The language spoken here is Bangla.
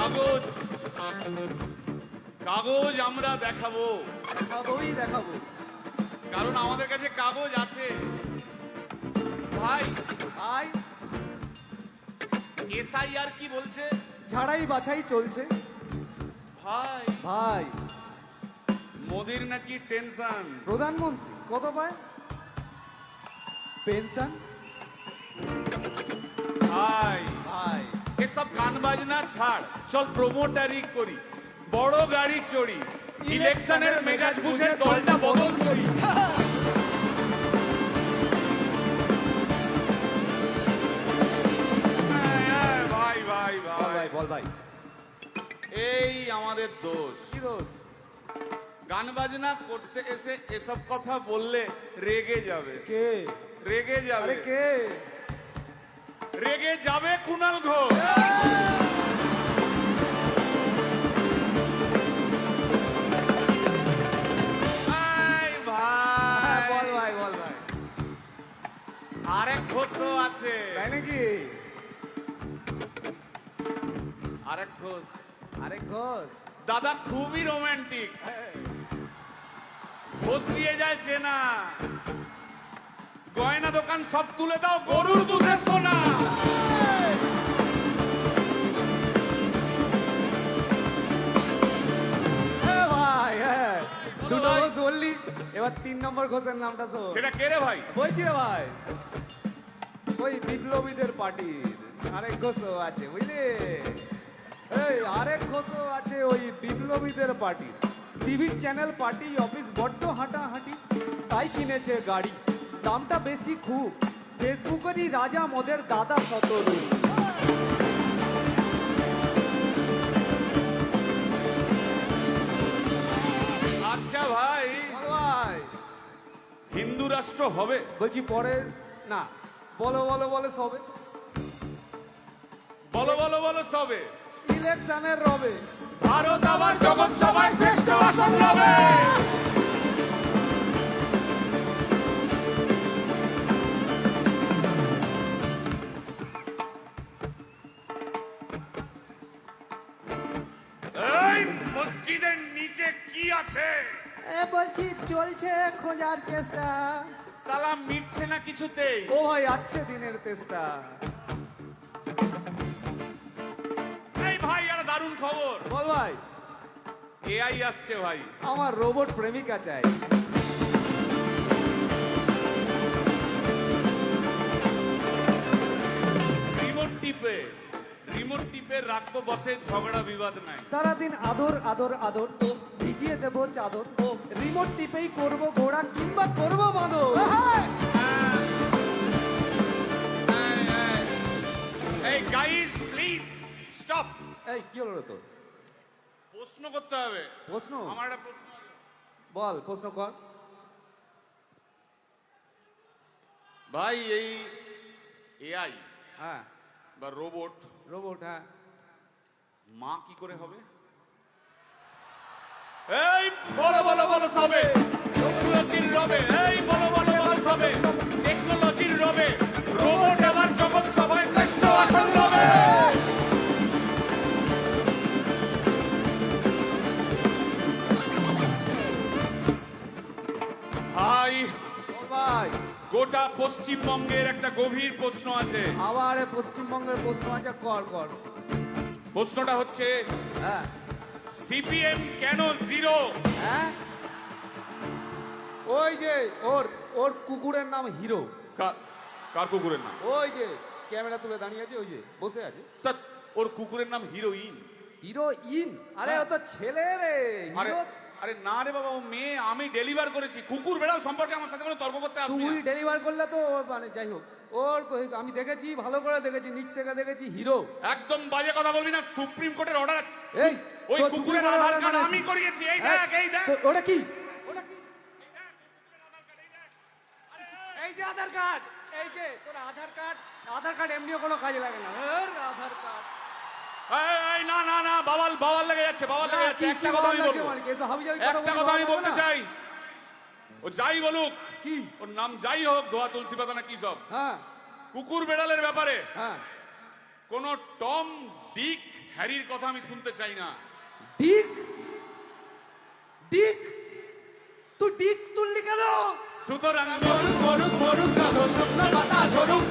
কাগজ কাগজ আমরা দেখাবো, দেখাবো, কারণ আমাদের কাছে কাগজ আছে। ভাই ভাই এসআইআর কি বলছে? ঝাড়াই বাছাই চলছে। ভাই ভাই মোদির নাকি টেনশন। প্রধানমন্ত্রী কত পায় পেনশন? ভাই ভাই এসব গান বাজনা ছাড়, চল প্রমোটারি করি, বড় গাড়ি চড়ি, ইলেকশনের মেজাজ বুঝে দলটা বদল করি। ভাই ভাই ভাই বল ভাই, এই আমাদের দোষ। কি দোষ? গান বাজনা করতে এসে এসব কথা বললে রেগে যাবে। কে? রেগে যাবে। আরে কে? রেগে যাবে কুণাল ঘোষ। ভাই ভাই বল ভাই, বল ভাই। আরেক ঘোষ তো আছে। তাই নাকি? আরেক ঘোষ আরে ঘোষ দাদা খুবই রোমান্টিক, ঘোষ দিয়ে যায় চেনা। গয়না দোকান সব তুলে দাও, গরুর দুধের সোনা। ভাই, দুটো ভাই। ঘোষ বললি, এবার 3 নম্বর ঘোষের নামটা শোন। সেটা কে রে ভাই? বলছি রে ভাই, ওই বিপ্লবীদের পার্টির আরেক ঘোষও আছে বুঝলি। এই আরেক ঘোষও আছে ওই বিপ্লবীদের পার্টি। টিভির চ্যানেল পার্টি অফিস বড্ড হাঁটাহাঁটি, তাই কিনেছে গাড়ি, দামটা বেশি খুব, ফেসবুকেরই রাজা মদের দাদা শতরূপ। আচ্ছা ভাই, ভাই হিন্দু রাষ্ট্র হবে? বলছি পরে না, বলো বলো বলো সবে, বলো বলো বলো সবে। ইলেকশনের রবে ভারত আবার জগৎ সভায় শ্রেষ্ঠ আসন লবে। এই মসজিদের নিচে কি আছে? বলছি চলছে খোঁজার চেষ্টা। সালাম মিটছে না কিছুতেই। ও ভাই আছে দিনের চেষ্টা। এই ভাই একটা দারুণ খবর, বল ভাই, এআই আসছে ভাই। আমার রোবট প্রেমিকা চাই। রিমোট টিপে রাখবো বসে, ঝগড়া বিবাদ নাই। সারাদিন আদর আদর আদর, ভিজিয়ে দেবো চাদর, রিমোট টিপেই করবো ঘোড়া কিংবা করবো বাঁদর। এই গাইস প্লিজ স্টপ। এই কি হলো রে তোর? প্রশ্ন করতে হবে। প্রশ্ন? আমার একটা প্রশ্ন আছে। বল, প্রশ্ন কর। ভাই এই এআই হ্যাঁ, বা রোবট, রোবট, হ্যাঁ। মা কি করে হবে? এই বলো বলো বলো সবে, টেকনোলজির রবে। এই বলো বলো বলো সবে, টেকনোলজির রবে, রোবট আবার জগৎ সভায় শ্রেষ্ঠ আসন লবে। ভাই বল ভাই, গোটা পশ্চিমবঙ্গের একটা গভীর প্রশ্ন আছে। আবার এ পশ্চিমবঙ্গের প্রশ্ন আছে, কর কর। প্রশ্নটা হচ্ছে, হ্যাঁ সিপিএম কেন জিরো? হ্যাঁ, ওই যে ওর ওর কুকুরের নাম হিরো। কার কুকুরের নাম? ওই যে ক্যামেরা তুলে দাঁড়িয়ে আছে, ওই যে বসে আছে। তা ওর কুকুরের নাম হিরোইন। হিরোইন? আরে ও তো ছেলে রে। আরে হিরো আরে না রে বাবা, ও মেয়ে। আমি ডেলিভার করেছি। কুকুর বেড়াল সম্পর্কে আমার সাথে কোনো তর্ক করতে আসবি তুই না। ডেলিভার করলে তো মানে যাই হোক, ওর আমি দেখেছি, ভালো করে দেখেছি, নিচ থেকে দেখেছি, হিরো। একদম বাজে কথা বলবি না, সুপ্রিম কোর্টের অর্ডার। এই ওই তোর কুকুরের সুপ্রিম আধার কোর্টের কার্ড order আমি মানে করিয়েছি। এই হ্যাঁ, দেখ, এই দেখ। ওটা কি? এই যে আধার কার্ড, এই যে তোর আধার কার্ড। আধার কার্ড এমনিও কোনো কাজে লাগে না। আধার কার্ড। এই না না না, বাবাল বাবাল লেগে যাচ্ছে, বাবাল লেগে যাচ্ছে। একটা কথা আমি বলবো, একটা কথা আমি বলতে চাই। ও যাই বলুক, কি ওর নাম যাই হোক, ধোয়া তুলসী পাতা না কি সব, হ্যাঁ কুকুর বেড়ালের ব্যাপারে হ্যাঁ কোন টম ডিক হ্যারির কথা আমি শুনতে চাই না। ডিক ডিক তুই ডিক তুললি কেন? সুতরাং মরুক মরুক মরুক যত শুকনো পাতা ঝরুক